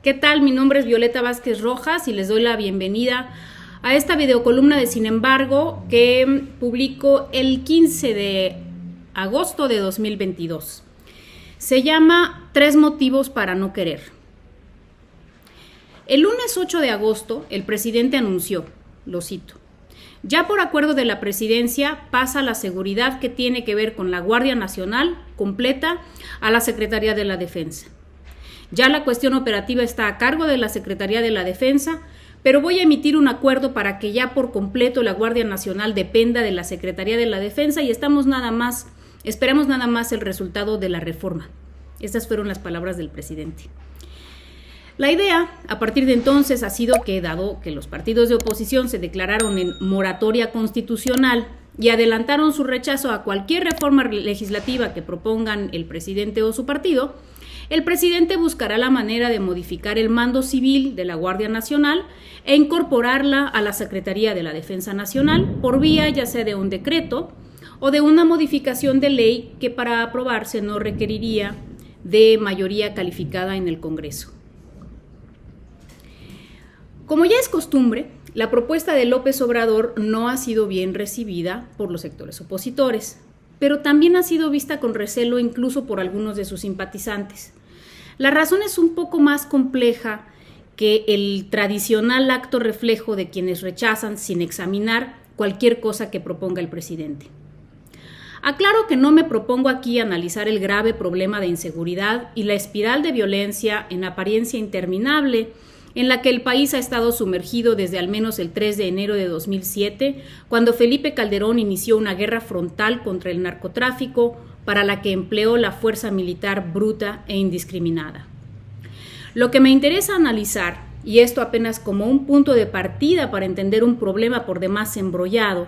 ¿Qué tal? Mi nombre es Violeta Vázquez Rojas y les doy la bienvenida a esta videocolumna de Sin embargo que publico el 15 de agosto de 2022. Se llama 3 motivos para no querer. El lunes 8 de agosto el presidente anunció, lo cito, ya por acuerdo de la presidencia pasa la seguridad que tiene que ver con la Guardia Nacional completa a la Secretaría de la Defensa. Ya la cuestión operativa está a cargo de la Secretaría de la Defensa, pero voy a emitir un acuerdo para que ya por completo la Guardia Nacional dependa de la Secretaría de la Defensa y esperamos nada más el resultado de la reforma. Estas fueron las palabras del presidente. La idea, a partir de entonces, ha sido que, dado que los partidos de oposición se declararon en moratoria constitucional y adelantaron su rechazo a cualquier reforma legislativa que propongan el presidente o su partido, el presidente buscará la manera de modificar el mando civil de la Guardia Nacional e incorporarla a la Secretaría de la Defensa Nacional por vía ya sea de un decreto o de una modificación de ley que para aprobarse no requeriría de mayoría calificada en el Congreso. Como ya es costumbre, la propuesta de López Obrador no ha sido bien recibida por los sectores opositores, pero también ha sido vista con recelo incluso por algunos de sus simpatizantes. La razón es un poco más compleja que el tradicional acto reflejo de quienes rechazan sin examinar cualquier cosa que proponga el presidente. Aclaro que no me propongo aquí analizar el grave problema de inseguridad y la espiral de violencia en apariencia interminable en la que el país ha estado sumergido desde al menos el 3 de enero de 2007, cuando Felipe Calderón inició una guerra frontal contra el narcotráfico para la que empleó la fuerza militar bruta e indiscriminada. Lo que me interesa analizar, y esto apenas como un punto de partida para entender un problema por demás embrollado,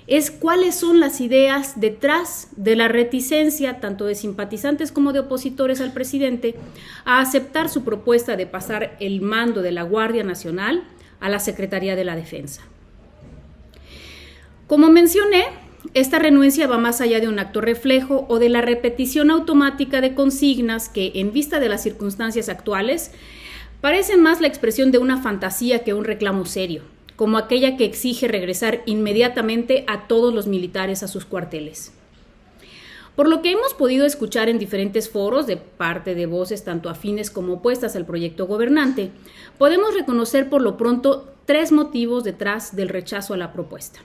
es cuáles son las ideas detrás de la reticencia tanto de simpatizantes como de opositores al presidente a aceptar su propuesta de pasar el mando de la Guardia Nacional a la Secretaría de la Defensa. Como mencioné, esta renuencia va más allá de un acto reflejo o de la repetición automática de consignas que, en vista de las circunstancias actuales, parecen más la expresión de una fantasía que un reclamo serio, como aquella que exige regresar inmediatamente a todos los militares a sus cuarteles. Por lo que hemos podido escuchar en diferentes foros de parte de voces tanto afines como opuestas al proyecto gobernante, podemos reconocer por lo pronto 3 motivos detrás del rechazo a la propuesta.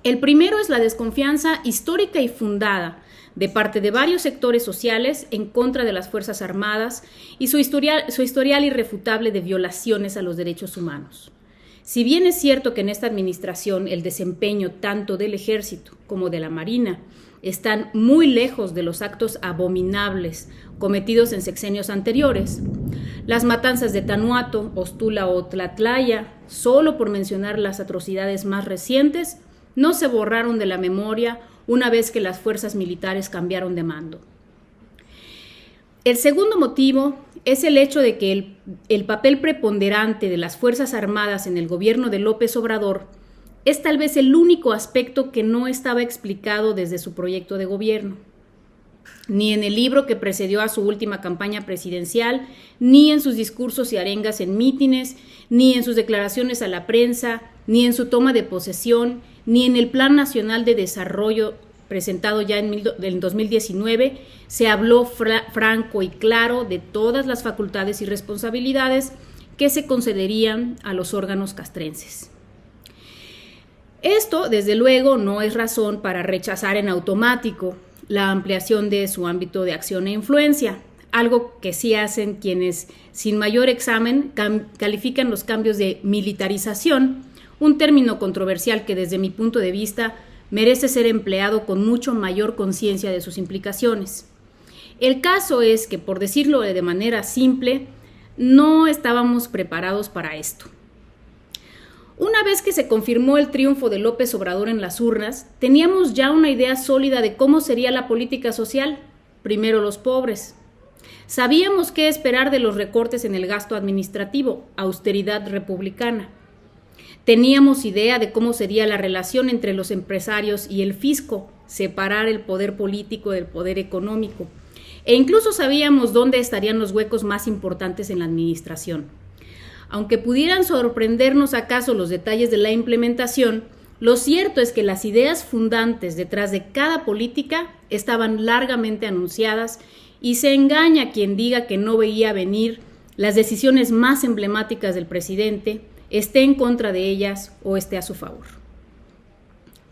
El primero es la desconfianza histórica y fundada de parte de varios sectores sociales en contra de las Fuerzas Armadas y su historial irrefutable de violaciones a los derechos humanos. Si bien es cierto que en esta administración el desempeño tanto del Ejército como de la Marina están muy lejos de los actos abominables cometidos en sexenios anteriores, las matanzas de Tanuato, Ostula o Tlatlaya, solo por mencionar las atrocidades más recientes, no se borraron de la memoria una vez que las fuerzas militares cambiaron de mando. El segundo motivo es el hecho de que el papel preponderante de las Fuerzas Armadas en el gobierno de López Obrador es tal vez el único aspecto que no estaba explicado desde su proyecto de gobierno. Ni en el libro que precedió a su última campaña presidencial, ni en sus discursos y arengas en mítines, ni en sus declaraciones a la prensa, ni en su toma de posesión, ni en el Plan Nacional de Desarrollo presentado ya en 2019, se habló franco y claro de todas las facultades y responsabilidades que se concederían a los órganos castrenses. Esto, desde luego, no es razón para rechazar en automático la ampliación de su ámbito de acción e influencia, algo que sí hacen quienes, sin mayor examen, califican los cambios de militarización, un término controversial que desde mi punto de vista merece ser empleado con mucho mayor conciencia de sus implicaciones. El caso es que, por decirlo de manera simple, no estábamos preparados para esto. Una vez que se confirmó el triunfo de López Obrador en las urnas, teníamos ya una idea sólida de cómo sería la política social, primero los pobres. Sabíamos qué esperar de los recortes en el gasto administrativo, austeridad republicana. Teníamos idea de cómo sería la relación entre los empresarios y el fisco, separar el poder político del poder económico, e incluso sabíamos dónde estarían los huecos más importantes en la administración. Aunque pudieran sorprendernos acaso los detalles de la implementación, lo cierto es que las ideas fundantes detrás de cada política estaban largamente anunciadas y se engaña quien diga que no veía venir las decisiones más emblemáticas del presidente, esté en contra de ellas o esté a su favor.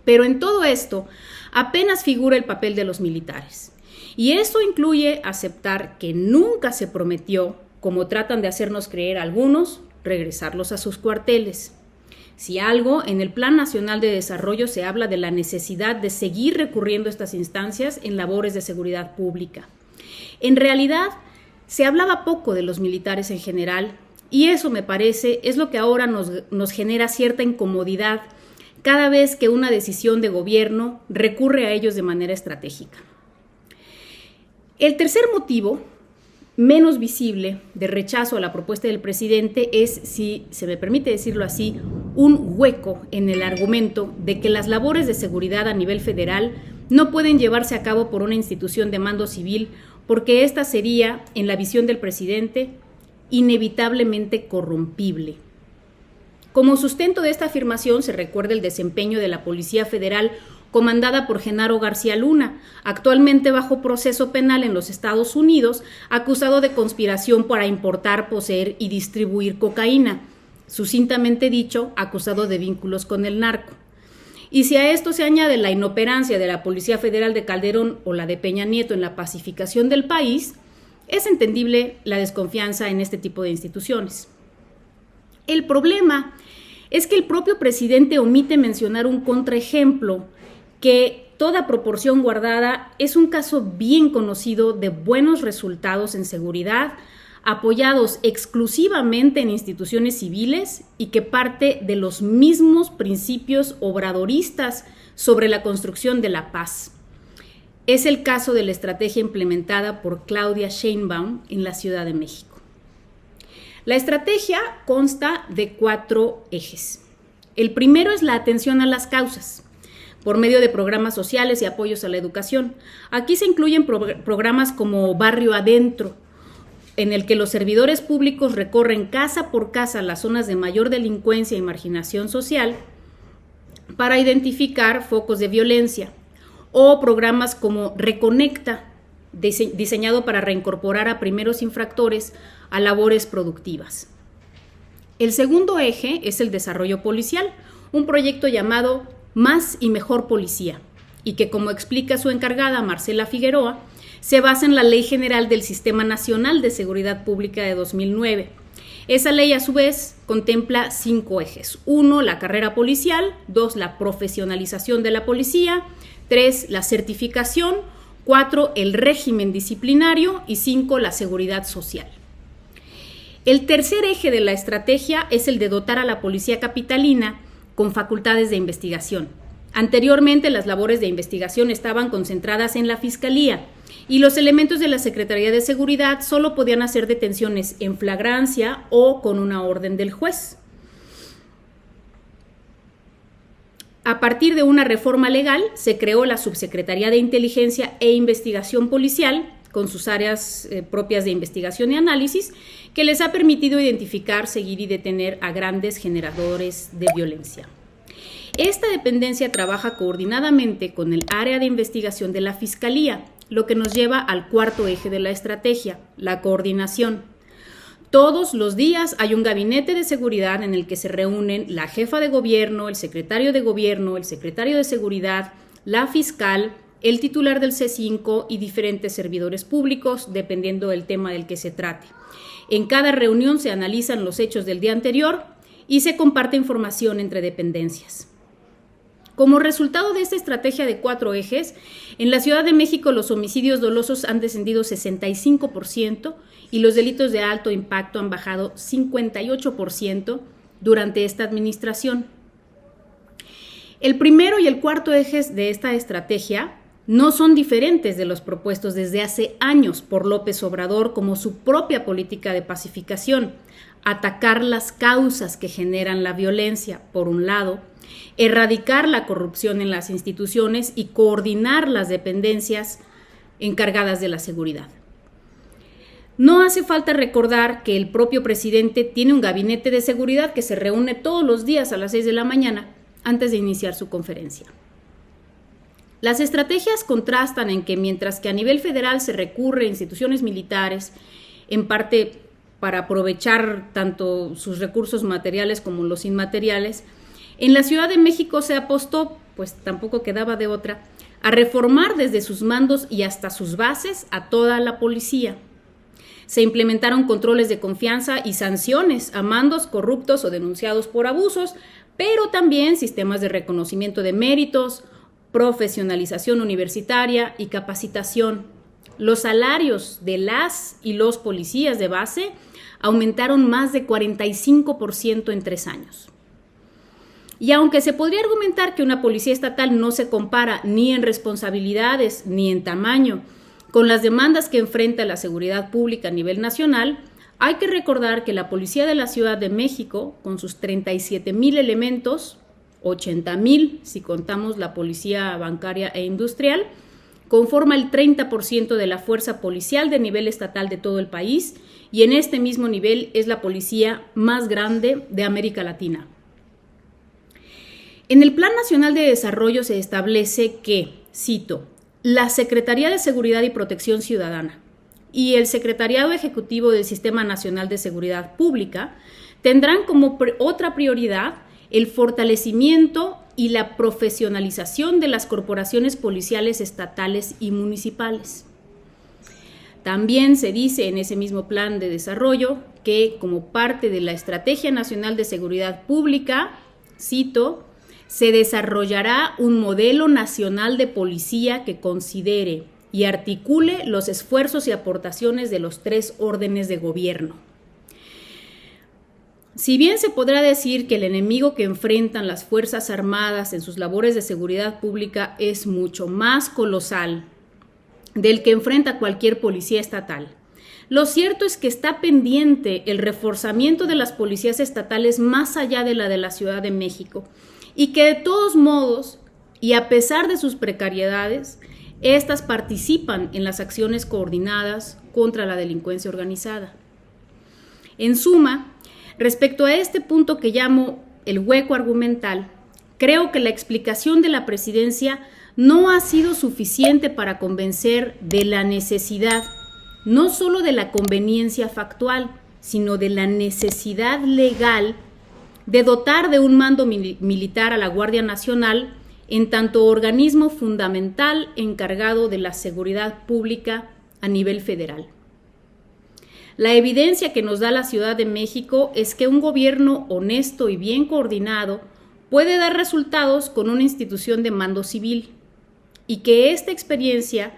Pero en todo esto apenas figura el papel de los militares. Y eso incluye aceptar que nunca se prometió, como tratan de hacernos creer algunos, regresarlos a sus cuarteles. Si algo, en el Plan Nacional de Desarrollo se habla de la necesidad de seguir recurriendo a estas instancias en labores de seguridad pública. En realidad, se hablaba poco de los militares en general, y eso, me parece, es lo que ahora nos genera cierta incomodidad cada vez que una decisión de gobierno recurre a ellos de manera estratégica. El tercer motivo, menos visible, de rechazo a la propuesta del presidente es, si se me permite decirlo así, un hueco en el argumento de que las labores de seguridad a nivel federal no pueden llevarse a cabo por una institución de mando civil porque ésta sería, en la visión del presidente, inevitablemente corrompible. Como sustento de esta afirmación se recuerda el desempeño de la Policía Federal comandada por Genaro García Luna, actualmente bajo proceso penal en los Estados Unidos, acusado de conspiración para importar, poseer y distribuir cocaína, sucintamente dicho, acusado de vínculos con el narco. Y si a esto se añade la inoperancia de la Policía Federal de Calderón o la de Peña Nieto en la pacificación del país, es entendible la desconfianza en este tipo de instituciones. El problema es que el propio presidente omite mencionar un contraejemplo que, toda proporción guardada, es un caso bien conocido de buenos resultados en seguridad, apoyados exclusivamente en instituciones civiles y que parte de los mismos principios obradoristas sobre la construcción de la paz. Es el caso de la estrategia implementada por Claudia Sheinbaum en la Ciudad de México. La estrategia consta de 4 ejes. El primero es la atención a las causas, por medio de programas sociales y apoyos a la educación. Aquí se incluyen programas como Barrio Adentro, en el que los servidores públicos recorren casa por casa las zonas de mayor delincuencia y marginación social para identificar focos de violencia, o programas como Reconecta, diseñado para reincorporar a primeros infractores a labores productivas. El segundo eje es el desarrollo policial, un proyecto llamado Más y Mejor Policía, y que, como explica su encargada Marcela Figueroa, se basa en la Ley General del Sistema Nacional de Seguridad Pública de 2009. Esa ley, a su vez, contempla 5 ejes. 1, la carrera policial. 2, la profesionalización de la policía. 3, la certificación. 4, el régimen disciplinario. Y 5, la seguridad social. El tercer eje de la estrategia es el de dotar a la policía capitalina con facultades de investigación. Anteriormente, las labores de investigación estaban concentradas en la Fiscalía y los elementos de la Secretaría de Seguridad solo podían hacer detenciones en flagrancia o con una orden del juez. A partir de una reforma legal, se creó la Subsecretaría de Inteligencia e Investigación Policial, con sus áreas propias de investigación y análisis, que les ha permitido identificar, seguir y detener a grandes generadores de violencia. Esta dependencia trabaja coordinadamente con el área de investigación de la Fiscalía, lo que nos lleva al cuarto eje de la estrategia, la coordinación. Todos los días hay un gabinete de seguridad en el que se reúnen la jefa de gobierno, el secretario de seguridad, la fiscal, el titular del C5 y diferentes servidores públicos, dependiendo del tema del que se trate. En cada reunión se analizan los hechos del día anterior y se comparte información entre dependencias. Como resultado de esta estrategia de 4 ejes, en la Ciudad de México los homicidios dolosos han descendido 65% y los delitos de alto impacto han bajado 58% durante esta administración. El primero y el cuarto ejes de esta estrategia no son diferentes de los propuestos desde hace años por López Obrador como su propia política de pacificación: atacar las causas que generan la violencia, por un lado, erradicar la corrupción en las instituciones y coordinar las dependencias encargadas de la seguridad. No hace falta recordar que el propio presidente tiene un gabinete de seguridad que se reúne todos los días a las 6 de la mañana antes de iniciar su conferencia. Las estrategias contrastan en que mientras que a nivel federal se recurre a instituciones militares, en parte para aprovechar tanto sus recursos materiales como los inmateriales, en la Ciudad de México se apostó, pues tampoco quedaba de otra, a reformar desde sus mandos y hasta sus bases a toda la policía. Se implementaron controles de confianza y sanciones a mandos corruptos o denunciados por abusos, pero también sistemas de reconocimiento de méritos, profesionalización universitaria y capacitación. Los salarios de las y los policías de base aumentaron más de 45% en 3 años. Y aunque se podría argumentar que una policía estatal no se compara ni en responsabilidades ni en tamaño con las demandas que enfrenta la seguridad pública a nivel nacional, hay que recordar que la Policía de la Ciudad de México, con sus 37,000 elementos, 80,000 si contamos la policía bancaria e industrial, conforma el 30% de la fuerza policial de nivel estatal de todo el país y en este mismo nivel es la policía más grande de América Latina. En el Plan Nacional de Desarrollo se establece que, cito, la Secretaría de Seguridad y Protección Ciudadana y el Secretariado Ejecutivo del Sistema Nacional de Seguridad Pública tendrán como otra prioridad el fortalecimiento y la profesionalización de las corporaciones policiales estatales y municipales. También se dice en ese mismo plan de desarrollo que como parte de la Estrategia Nacional de Seguridad Pública, cito, se desarrollará un modelo nacional de policía que considere y articule los esfuerzos y aportaciones de los 3 órdenes de gobierno. Si bien se podrá decir que el enemigo que enfrentan las Fuerzas Armadas en sus labores de seguridad pública es mucho más colosal del que enfrenta cualquier policía estatal, lo cierto es que está pendiente el reforzamiento de las policías estatales más allá de la de la Ciudad de México y que de todos modos, y a pesar de sus precariedades, estas participan en las acciones coordinadas contra la delincuencia organizada. En suma, respecto a este punto que llamo el hueco argumental, creo que la explicación de la presidencia no ha sido suficiente para convencer de la necesidad, no solo de la conveniencia factual, sino de la necesidad legal de dotar de un mando militar a la Guardia Nacional en tanto organismo fundamental encargado de la seguridad pública a nivel federal. La evidencia que nos da la Ciudad de México es que un gobierno honesto y bien coordinado puede dar resultados con una institución de mando civil y que esta experiencia,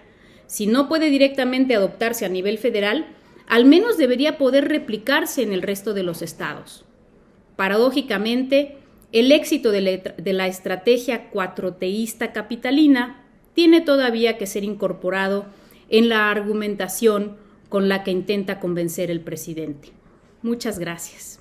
si no puede directamente adoptarse a nivel federal, al menos debería poder replicarse en el resto de los estados. Paradójicamente, el éxito de la estrategia cuatroteísta capitalina tiene todavía que ser incorporado en la argumentación con la que intenta convencer el presidente. Muchas gracias.